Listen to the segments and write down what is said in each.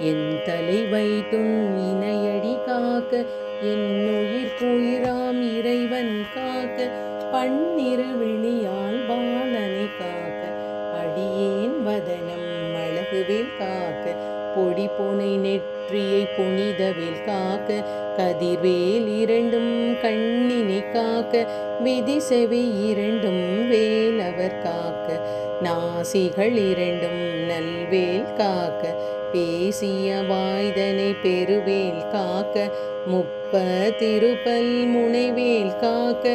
என் தலை வைத்துன் இணையடி காக்க என்னுயிர் குயிராம் இறைவன் காக்க பன்னிரு விழியால் பாலனை காக்க அடியேன் வதனம் அழகுவேல் காக்க பொடி புனை நெற்றியை புனிதவேல் காக்க கதிர்வேல் இரண்டும் கண்ணினை காக்க விதி செவி இரண்டும் வேலவர் காக்க நாசிகள் இரண்டும் நல்வேல் காக்க பேசிய வாய்தனை பெருவேல் காக்க முப்பதிருபல் முனைவேல் காக்க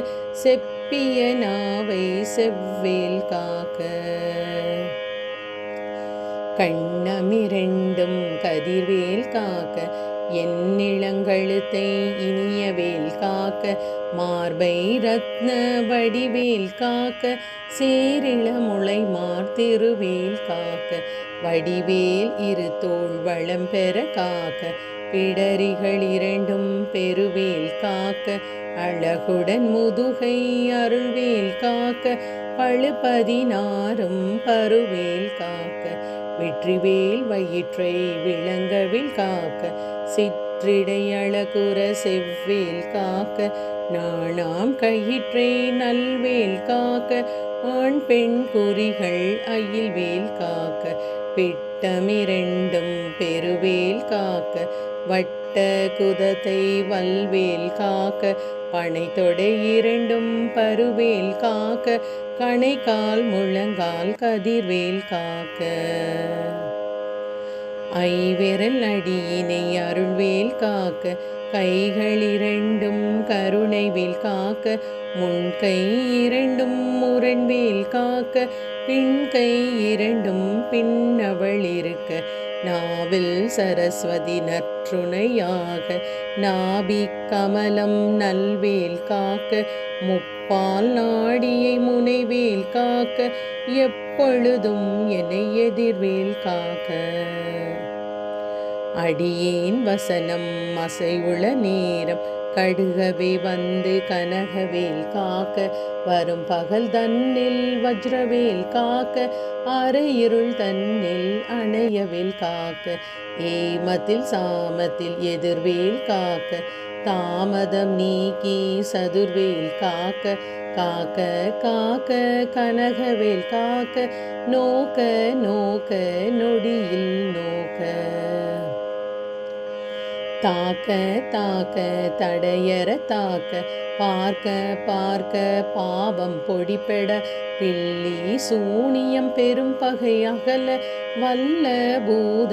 செப்பிய நாவை செவ்வேல் காக்க கண்ணமிரண்டும் கதிர்வேல் காக்க எண்ணிளங்கழுத்தை இனியவேல் காக்க மார்பை ரத்ன வடிவேல் காக்க சேரிள முளை மார்த்திருவேல் காக்க வடிவேல் இரு தோள் வளம் பெற காக்க பிடரிகள் இரண்டும் பெருவேல் காக்க அழகுடன் முதுகை அருள்வேல் காக்க பழுபதினாரும் பருவேல் காக்க வெற்றிவேல் வயிற்றை விளங்கவில் காக்க சிற்றிடை அழகுற செவ்வேல் காக்க நாணாம் கயிற்றை நல்வேல் காக்க ஆண் பெண் குறிகள் அயில்வேல் காக்க பிட்டமிரண்டும் பெருவேல் காக்க வட்ட குதத்தை வல்வேல் காக்க பனை தொடை இரண்டும் பருவேல் காக்க கணைக்கால் முழங்கால் கதிர்வேல் காக்க ஐவிரல் அடியினை அருள்வேல் காக்க கைகள் இரண்டும் கருணைவேல் காக்க முன்கை இரண்டும் முரண்வேல் காக்க பின்கை இரண்டும் பின்னவள் இருக்க நாவில் சரஸ்வதி நற்றுணையாக நாபி கமலம் நல்வேல் காக்க முப்பால் நாடியை முனைவேல் காக்க எப்பொழுதும் என்னை எதிர்வேல் காக்க அடியேன் வசனம் அசைவுள நேரம் கடுகவே வந்து கனகவேல் காக்க வரும் பகல் தன்னில் வஜ்ரவேல் காக்க அரை இருள் தன்னில் அணையவேல் காக்க ஏமத்தில் சாமத்தில் எதிர்வேல் காக்க தாமதம் நீக்கி சதுர்வேல் காக்க காக்க காக்க கனகவேல் காக்க நோக்க நோக்க நொடியில் நோக்க தாக்க தாக்க தடையற தாக்க பார்க்க பார்க்க பாவம் பொடிபெட பில்லி சூனியம் பெரும் பகை அகல வல்ல பூதம்